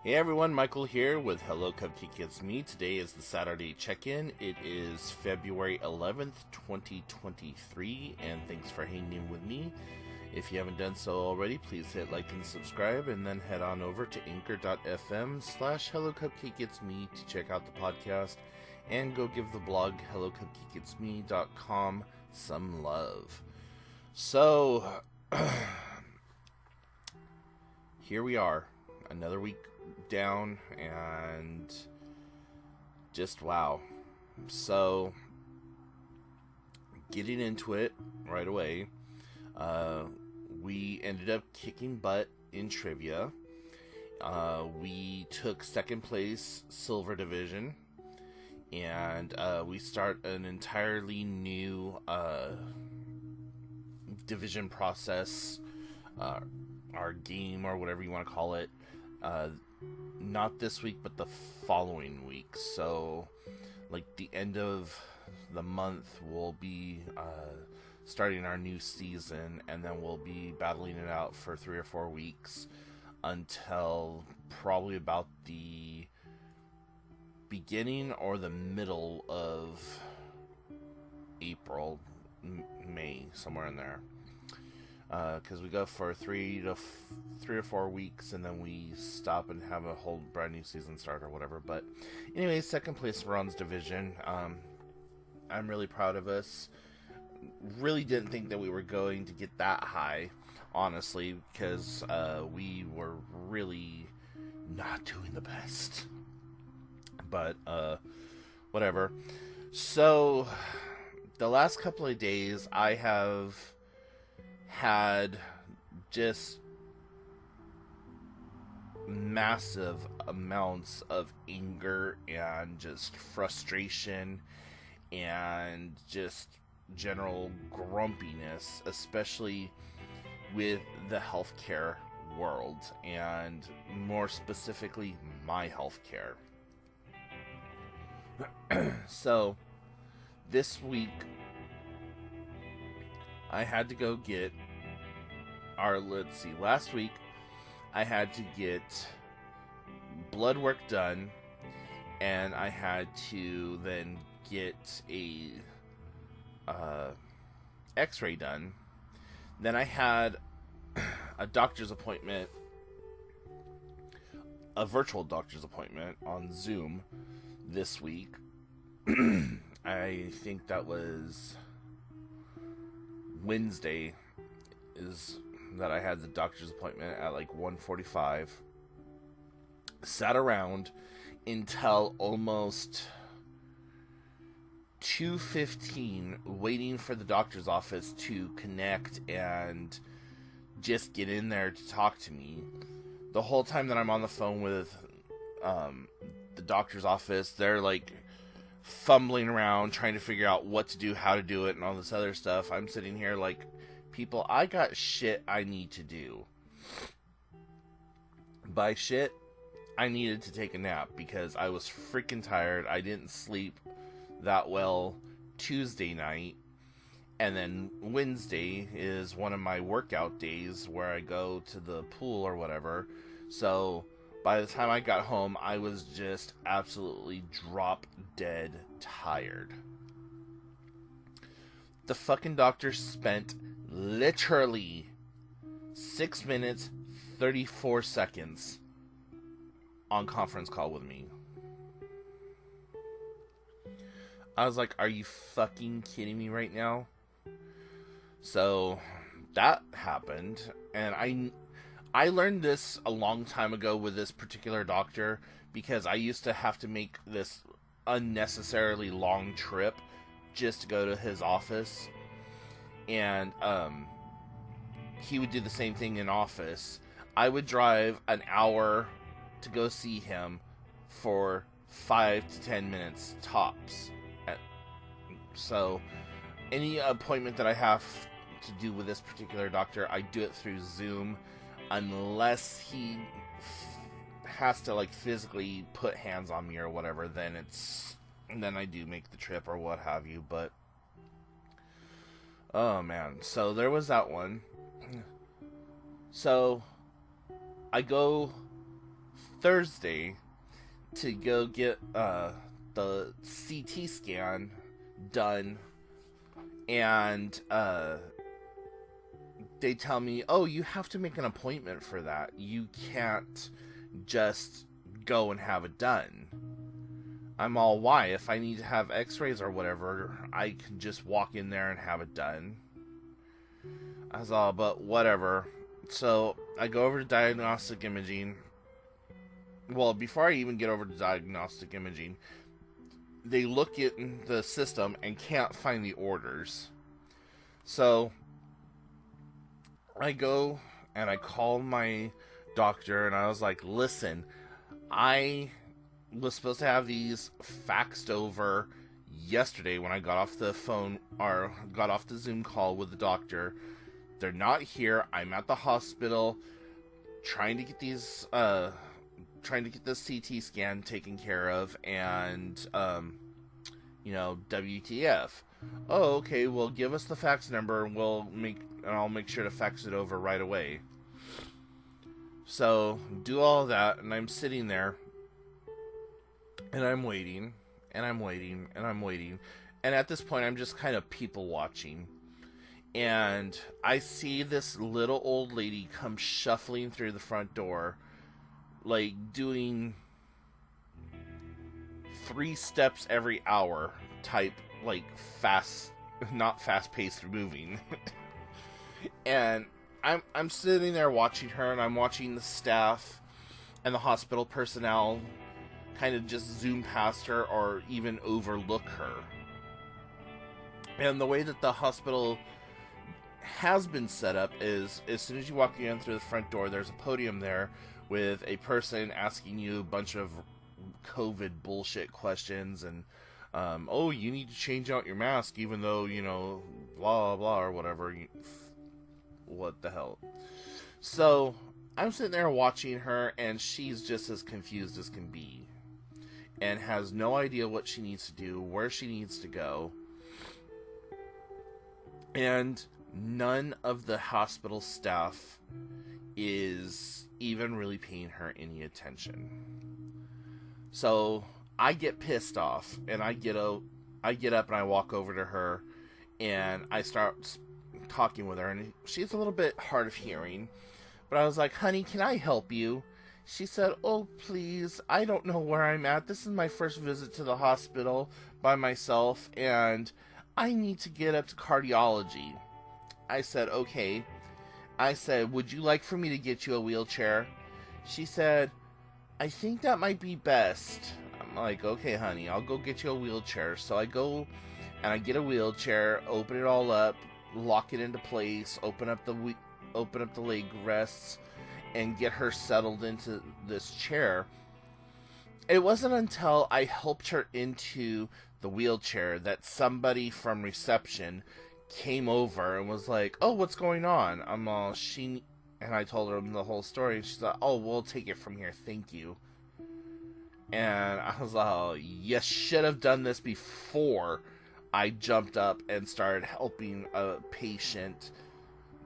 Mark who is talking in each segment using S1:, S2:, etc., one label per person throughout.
S1: Hey everyone, Michael here with hellocupcakeitsme. Today is the Saturday check-in. It is February 11th, 2023, and thanks for hanging with me. If you haven't done so already, please hit like and subscribe, and then head on over to anchor.fm/hellocupcakeitsme to check out the podcast, and go give the blog hellocupcakeitsme.com some love. So, here we are, another week down, and just wow. So, getting into it right away, we ended up kicking butt in trivia. We took second place silver division, and we start an entirely new division process, our game, or whatever you want to call it, not this week but the following week. So like the end of the month we'll be starting our new season, and then we'll be battling it out for 3 or 4 weeks until probably about the beginning or the middle of April, May, somewhere in there. Because we go for 3 or 4 weeks, and then we stop and have a whole brand new season start or whatever. But anyway, second place bronze division. I'm really proud of us. Really didn't think that we were going to get that high, honestly, because we were really not doing the best. But whatever. So the last couple of days I have had just massive amounts of anger and just frustration and just general grumpiness, especially with the healthcare world, and more specifically my healthcare. So this week I had to go get last week I had to get blood work done, and I had to then get a x-ray done. Then I had a doctor's appointment, a virtual doctor's appointment on Zoom this week. I think that was Wednesday is that I had the doctor's appointment at like 1:45. Sat around until almost 2:15 waiting for the doctor's office to connect and just get in there to talk to me. The whole time that I'm on the phone with the doctor's office, they're like fumbling around trying to figure out what to do, how to do it, and all this other stuff. I'm sitting here like, people, I got shit I need to do. By shit, I needed to take a nap because I was freaking tired. I didn't sleep that well Tuesday night, and then Wednesday is one of my workout days where I go to the pool or whatever. So by the time I got home, I was just absolutely drop dead tired. The fucking doctor spent literally 6 minutes 34 seconds on conference call with me. I was like, are you fucking kidding me right now? So that happened, and I learned this a long time ago with this particular doctor, because I used to have to make this unnecessarily long trip just to go to his office. And he would do the same thing in office. I would drive an hour to go see him for 5 to 10 minutes tops. So any appointment that I have to do with this particular doctor, I do it through Zoom, unless he has to like physically put hands on me or whatever. Then I do make the trip or what have you. But oh man, so there was that one. So I go Thursday to go get the CT scan done, and they tell me, oh, you have to make an appointment for that. You can't just go and have it done. I'm all, why? If I need to have x-rays or whatever, I can just walk in there and have it done. I was all, but whatever. So I go over to diagnostic imaging. Well, before I even get over to diagnostic imaging, they look at the system and can't find the orders. So I go and I call my doctor and I was like, listen, I was supposed to have these faxed over yesterday when I got off the phone or got off the Zoom call with the doctor. They're not here. I'm at the hospital trying to get these trying to get this CT scan taken care of, and WTF. Oh, okay, well, give us the fax number and I'll make sure to fax it over right away. So do all that, and I'm sitting there and I'm waiting and I'm waiting and I'm waiting, and at this point I'm just kind of people watching. And I see this little old lady come shuffling through the front door, like doing 3 steps every hour type, like fast, not fast-paced moving. And I'm sitting there watching her, and I'm watching the staff and the hospital personnel kind of just zoom past her or even overlook her. And the way that the hospital has been set up is, as soon as you walk in through the front door, there's a podium there with a person asking you a bunch of COVID bullshit questions, and oh, you need to change out your mask even though, blah blah or whatever. What the hell. So I'm sitting there watching her, and she's just as confused as can be and has no idea what she needs to do, where she needs to go. And none of the hospital staff is even really paying her any attention. So I get pissed off, and I get up and I walk over to her, and I start talking with her, and she's a little bit hard of hearing, but I was like, honey, can I help you? She said, oh, please, I don't know where I'm at. This is my first visit to the hospital by myself, and I need to get up to cardiology. I said, okay. I said, would you like for me to get you a wheelchair? She said, I think that might be best. I'm like, okay, honey, I'll go get you a wheelchair. So I go and I get a wheelchair, open it all up, lock it into place, open up the leg rests, and get her settled into this chair. It wasn't until I helped her into the wheelchair that somebody from reception came over and was like, oh, what's going on? And I told her the whole story, and she's like, oh, we'll take it from here, thank you. And I was like, oh, you should have done this before I jumped up and started helping a patient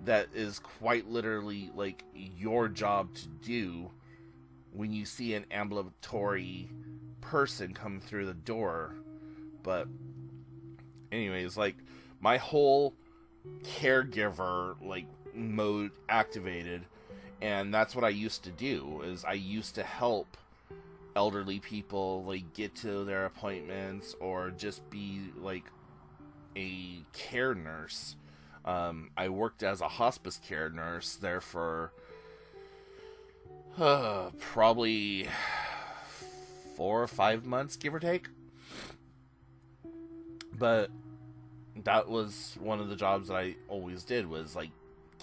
S1: that is quite literally like your job to do when you see an ambulatory person come through the door. But anyways, like, my whole caregiver mode activated, and that's what I used to do. Is I used to help elderly people get to their appointments, or just be a care nurse. I worked as a hospice care nurse there for probably 4 or 5 months, give or take. But that was one of the jobs that I always did, was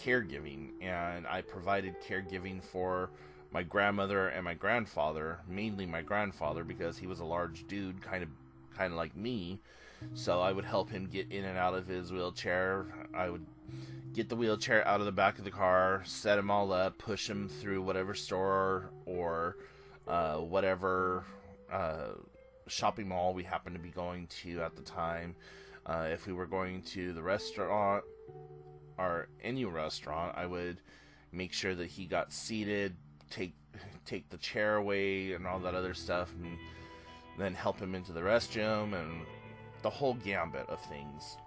S1: caregiving, and I provided caregiving for my grandmother and my grandfather, mainly my grandfather, because he was a large dude, kind of like me. So I would help him get in and out of his wheelchair. I would get the wheelchair out of the back of the car, set him all up, push him through whatever store or whatever shopping mall we happened to be going to at the time. If we were going to the restaurant or any restaurant, I would make sure that he got seated, take the chair away and all that other stuff, and then help him into the restroom, and the whole gambit of things.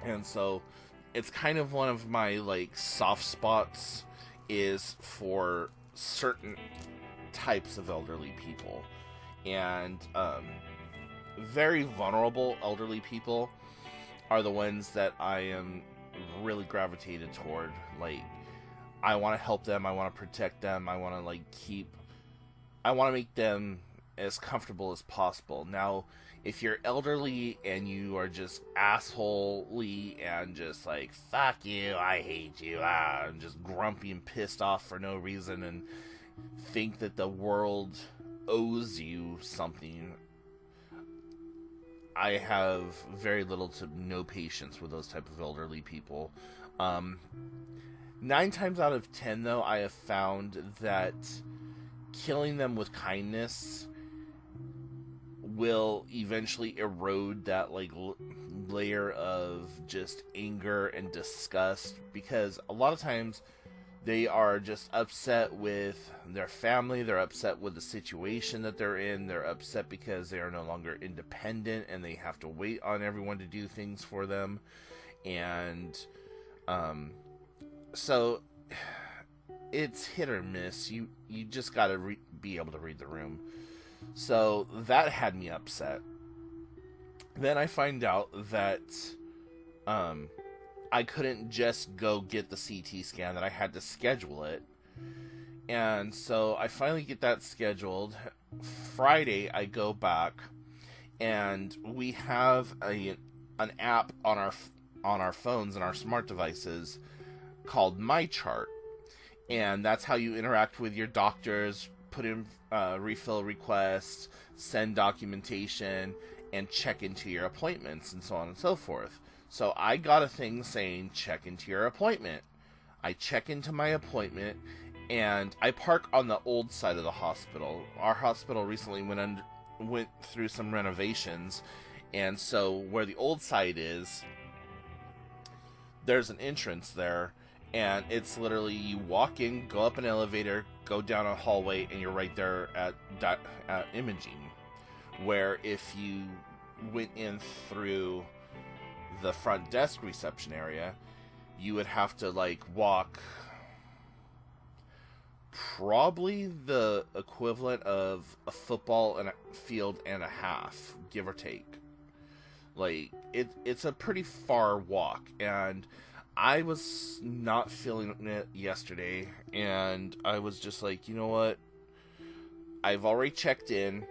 S1: And so it's kind of one of my like soft spots is for certain types of elderly people, and very vulnerable elderly people are the ones that I am really gravitated toward. Like, I want to help them, I want to protect them, I want to make them as comfortable as possible. Now, if you're elderly and you are just assholey and just like, fuck you, I hate you, and just grumpy and pissed off for no reason, and think that the world owes you something, I have very little to no patience with those type of elderly people. 9 times out of 10, though, I have found that killing them with kindness will eventually erode that like layer of just anger and disgust, because a lot of times they are just upset with their family, they're upset with the situation that they're in, they're upset because they are no longer independent and they have to wait on everyone to do things for them. And so it's hit or miss. You just gotta be able to read the room. So that had me upset. Then I find out that I couldn't just go get the CT scan, that I had to schedule it. And so I finally get that scheduled. Friday I go back, and we have an app on our phones and our smart devices called My Chart. And that's how you interact with your doctors, put in refill requests, send documentation, and check into your appointments, and so on and so forth. So I got a thing saying, check into your appointment. I check into my appointment, and I park on the old side of the hospital. Our hospital recently went through some renovations, and so where the old side is, there's an entrance there, and it's literally, you walk in, go up an elevator, go down a hallway, and you're right there at imaging. Where if you went in through the front desk reception area, you would have to like walk probably the equivalent of a football and a field and a half, give or take. Like, it's a pretty far walk, and I was not feeling it yesterday, and I was just like, you know what? I've already checked in.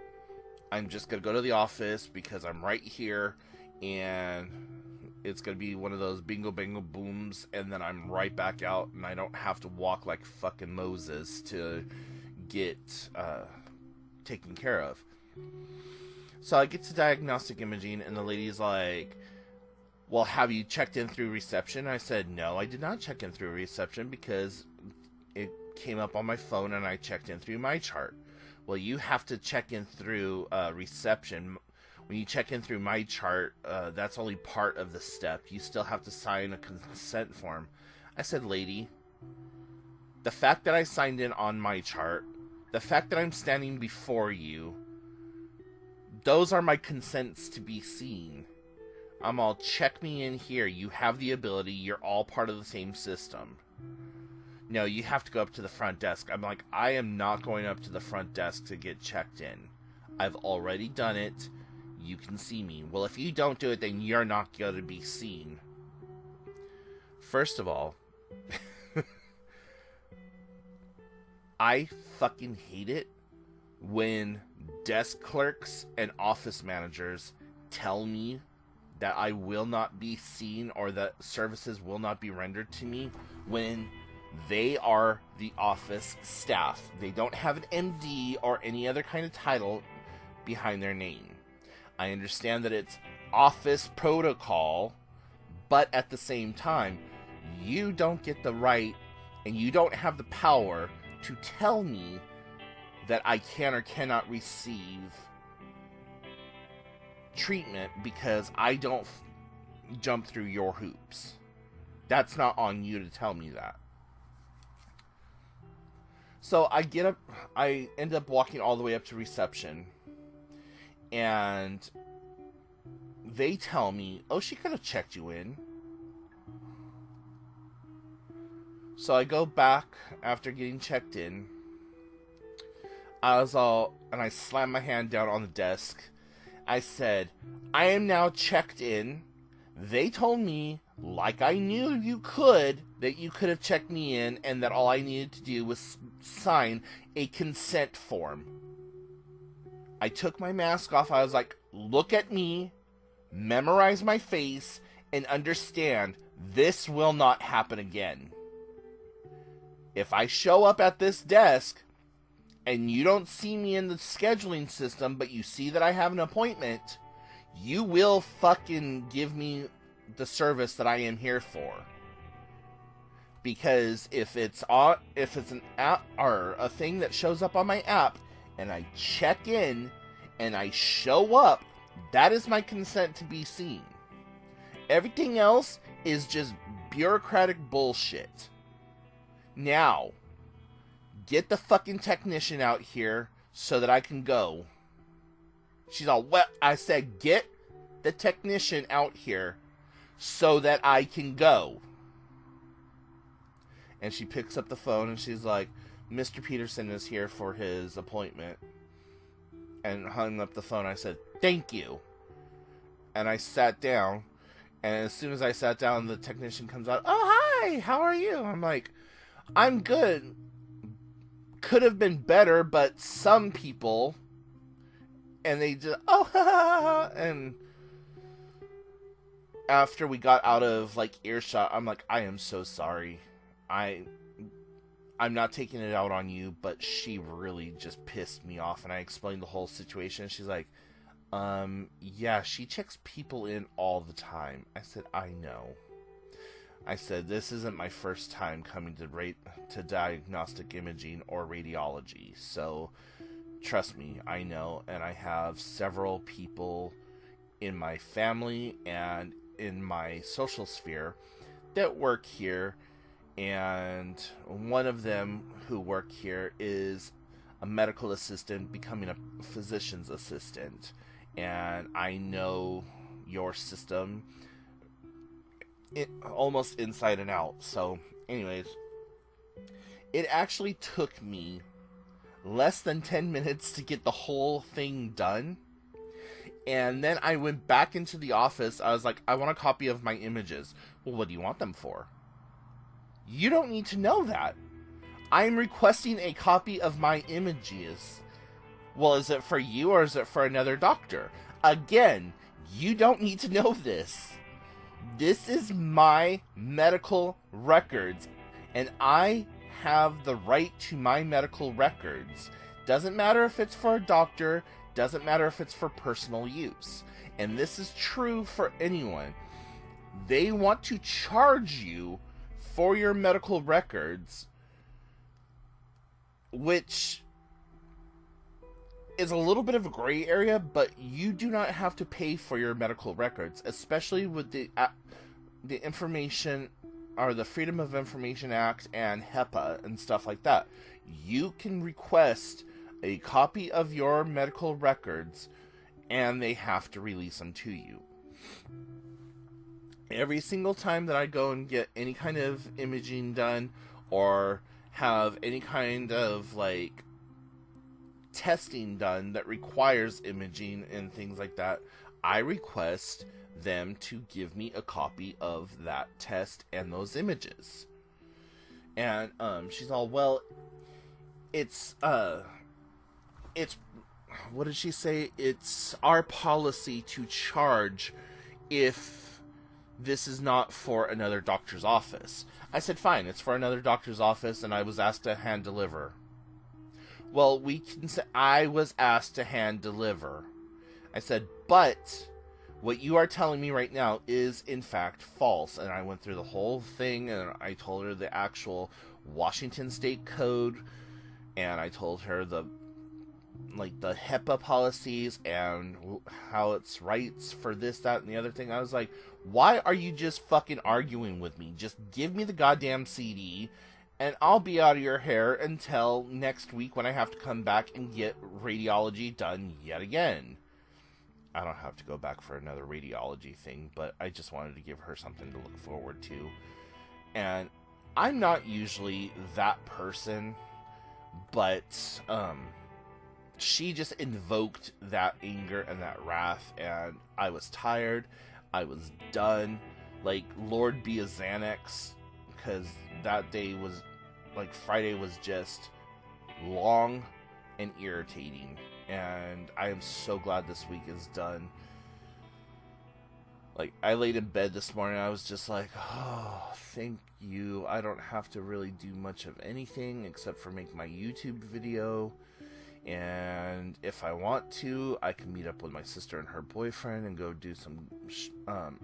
S1: I'm just going to go to the office because I'm right here, and it's going to be one of those bingo bango booms, and then I'm right back out, and I don't have to walk like fucking Moses to get taken care of. So I get to diagnostic imaging, and the lady's like, well, have you checked in through reception? I said, no, I did not check in through reception because it came up on my phone and I checked in through My Chart. Well, you have to check in through reception. When you check in through My Chart, that's only part of the step. You still have to sign a consent form. I said, lady, the fact that I signed in on My Chart, the fact that I'm standing before you, those are my consents to be seen. I'm all, check me in here. You have the ability. You're all part of the same system. No, you have to go up to the front desk. I'm like, I am not going up to the front desk to get checked in. I've already done it. You can see me. Well, if you don't do it, then you're not going to be seen. First of all, I fucking hate it when desk clerks and office managers tell me that I will not be seen or that services will not be rendered to me when they are the office staff. They don't have an MD or any other kind of title behind their name. I understand that it's office protocol, but at the same time, you don't get the right and you don't have the power to tell me that I can or cannot receive treatment because I don't jump through your hoops. That's not on you to tell me that. So I get up, I end up walking all the way up to reception, and they tell me, oh, she could have checked you in. So I go back after getting checked in. And I slammed my hand down on the desk. I said, I am now checked in. They told me, like I knew you could, that you could have checked me in, and that all I needed to do was sign a consent form. I took my mask off. I was like, look at me, memorize my face, and understand this will not happen again. If I show up at this desk and you don't see me in the scheduling system, but you see that I have an appointment, you will fucking give me the service that I am here for. Because if it's an app or a thing that shows up on my app and I check in and I show up, that is my consent to be seen. Everything else is just bureaucratic bullshit. Now, get the fucking technician out here so that I can go. She's all, well, I said, get the technician out here so that I can go. And she picks up the phone and she's like, Mr. Peterson is here for his appointment. And hung up the phone. I said, thank you. And I sat down. And as soon as I sat down, the technician comes out, oh, hi, how are you? I'm like, I'm good. Could have been better, but some people, and they just, oh, and after we got out of, like, earshot, I'm like, I am so sorry. I'm not taking it out on you, but she really just pissed me off, and I explained the whole situation. She's like, yeah, she checks people in all the time. I said, I know. I said, this isn't my first time coming to diagnostic imaging or radiology, so trust me, I know, and I have several people in my family and in my social sphere that work here, and one of them who work here is a medical assistant becoming a physician's assistant, and I know your system almost inside and out. So anyways, it actually took me less than 10 minutes to get the whole thing done. And then I went back into the office. I was like, I want a copy of my images. Well, what do you want them for? You don't need to know that. I'm requesting a copy of my images. Well, is it for you or is it for another doctor? Again, you don't need to know this. This is my medical records, and I have the right to my medical records. Doesn't matter if it's for a doctor, doesn't matter if it's for personal use. And this is true for anyone. They want to charge you for your medical records, which is a little bit of a gray area, but you do not have to pay for your medical records, especially with the information or the Freedom of Information Act and HIPAA and stuff like that. You can request a copy of your medical records and they have to release them to you. Every single time that I go and get any kind of imaging done or have any kind of like testing done that requires imaging and things like that, I request them to give me a copy of that test and those images. And she's all, well, it's what did she say? It's our policy to charge if this is not for another doctor's office. I said, fine, it's for another doctor's office, and I was asked to hand deliver. Well, we can say I was asked to hand deliver. I said, but what you are telling me right now is in fact false. And I went through the whole thing, and I told her the actual Washington State Code, and I told her the HIPAA policies and how it's rights for this, that, and the other thing. I was like, why are you just fucking arguing with me? Just give me the goddamn CD And I'll be out of your hair until next week when I have to come back and get radiology done yet again. I don't have to go back for another radiology thing, but I just wanted to give her something to look forward to. And I'm not usually that person, but she just invoked that anger and that wrath, and I was tired. I was done. Like, Lord be a Xanax, because that day was, like, Friday was just long and irritating. And I am so glad this week is done. Like, I laid in bed this morning, I was just like, oh, thank you. I don't have to really do much of anything except for make my YouTube video. And if I want to, I can meet up with my sister and her boyfriend and go do some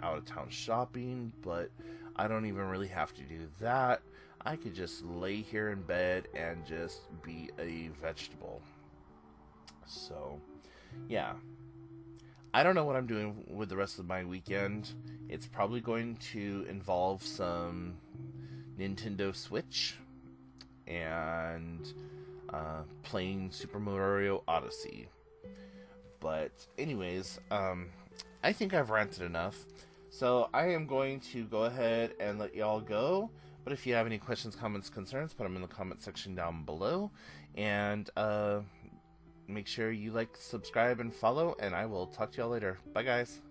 S1: out-of-town shopping. But I don't even really have to do that. I could just lay here in bed and just be a vegetable. So, yeah. I don't know what I'm doing with the rest of my weekend. It's probably going to involve some Nintendo Switch and playing Super Mario Odyssey. But anyways, I think I've ranted enough. So I am going to go ahead and let y'all go. But if you have any questions, comments, concerns, put them in the comment section down below. And make sure you like, subscribe, and follow, and I will talk to y'all later. Bye, guys.